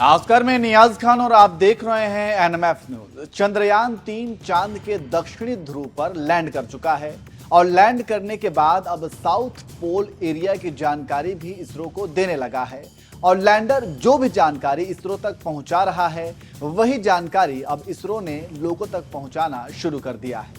नमस्कार, मैं नियाज खान और आप देख रहे हैं एनएमएफ न्यूज। चंद्रयान 3 चांद के दक्षिणी ध्रुव पर लैंड कर चुका है और लैंड करने के बाद अब साउथ पोल एरिया की जानकारी भी इसरो को देने लगा है। और लैंडर जो भी जानकारी इसरो तक पहुंचा रहा है वही जानकारी अब इसरो ने लोगों तक पहुंचाना शुरू कर दिया है।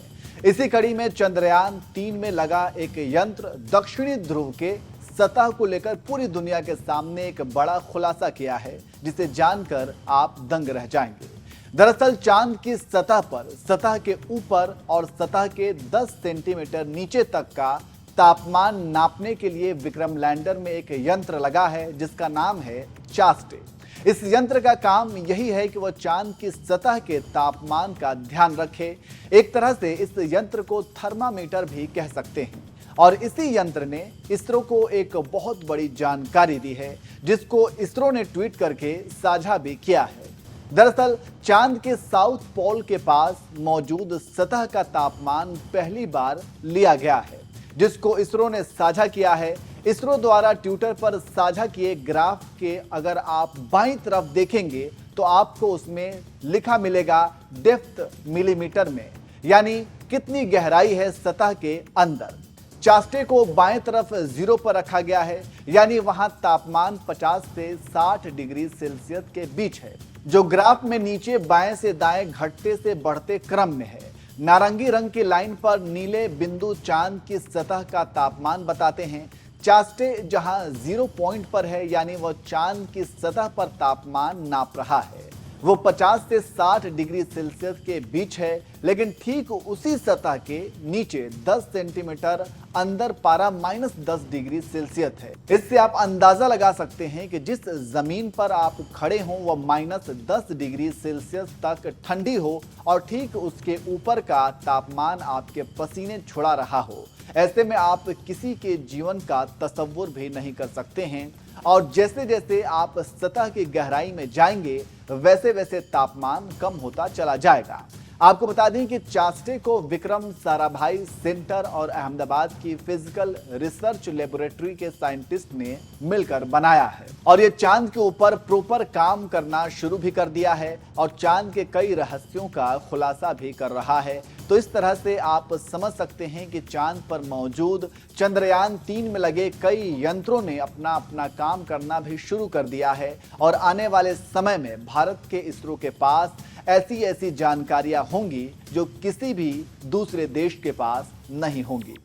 इसी कड़ी में चंद्रयान 3 में लगा एक यंत्र दक्षिणी ध्रुव के सतह को लेकर पूरी दुनिया के सामने एक बड़ा खुलासा किया है, जिसे जानकर आप दंग रह जाएंगे। दरअसल चांद की सतह पर, सतह के ऊपर और सतह के 10 सेंटीमीटर नीचे तक का तापमान नापने के लिए विक्रम लैंडर में एक यंत्र लगा है जिसका नाम है चास्टे। इस यंत्र का काम यही है कि वह चांद की सतह के तापमान का ध्यान रखे। एक तरह से इस यंत्र को थर्मामीटर भी कह सकते हैं। और इसी यंत्र ने इसरो को एक बहुत बड़ी जानकारी दी है, जिसको इसरो ने ट्वीट करके साझा भी किया है। दरअसल चांद के साउथ पोल के पास मौजूद सतह का तापमान पहली बार लिया गया है, जिसको इसरो ने साझा किया है। इसरो द्वारा ट्विटर पर साझा किए ग्राफ के अगर आप बाईं तरफ देखेंगे तो आपको उसमें लिखा मिलेगा डेप्थ मिलीमीटर में, यानी कितनी गहराई है सतह के अंदर। चास्टे को बाएं तरफ 0 पर रखा गया है, यानी वहां तापमान 50 से 60 डिग्री सेल्सियस के बीच है, जो ग्राफ में नीचे बाएं से दाएं घटते से बढ़ते क्रम में है। नारंगी रंग की लाइन पर नीले बिंदु चांद की सतह का तापमान बताते हैं। चास्टे जहां 0 पॉइंट पर है, यानी वह चांद की सतह पर तापमान नाप रहा है, वो 50 से 60 डिग्री सेल्सियस के बीच है। लेकिन ठीक उसी सतह के नीचे 10 सेंटीमीटर अंदर पारा -10 डिग्री सेल्सियस है। इससे आप अंदाजा लगा सकते हैं कि जिस जमीन पर आप खड़े हों वह -10 डिग्री सेल्सियस तक ठंडी हो और ठीक उसके ऊपर का तापमान आपके पसीने छुड़ा रहा हो। ऐसे में आप किसी के जीवन का तसव्वुर भी नहीं कर सकते हैं। और जैसे जैसे आप सतह की गहराई में जाएंगे वैसे वैसे तापमान कम होता चला जाएगा। आपको बता दें कि चास्टे को विक्रम साराभाई सेंटर और अहमदाबाद की फिजिकल रिसर्च लेबोरेटरी के साइंटिस्ट ने मिलकर बनाया है और ये चांद के ऊपर प्रॉपर काम करना शुरू भी कर दिया है और चांद के कई रहस्यों का खुलासा भी कर रहा है। तो इस तरह से आप समझ सकते हैं कि चांद पर मौजूद चंद्रयान 3 में लगे कई यंत्रों ने अपना अपना काम करना भी शुरू कर दिया है और आने वाले समय में भारत के इसरो के पास ऐसी जानकारियां होंगी जो किसी भी दूसरे देश के पास नहीं होंगी।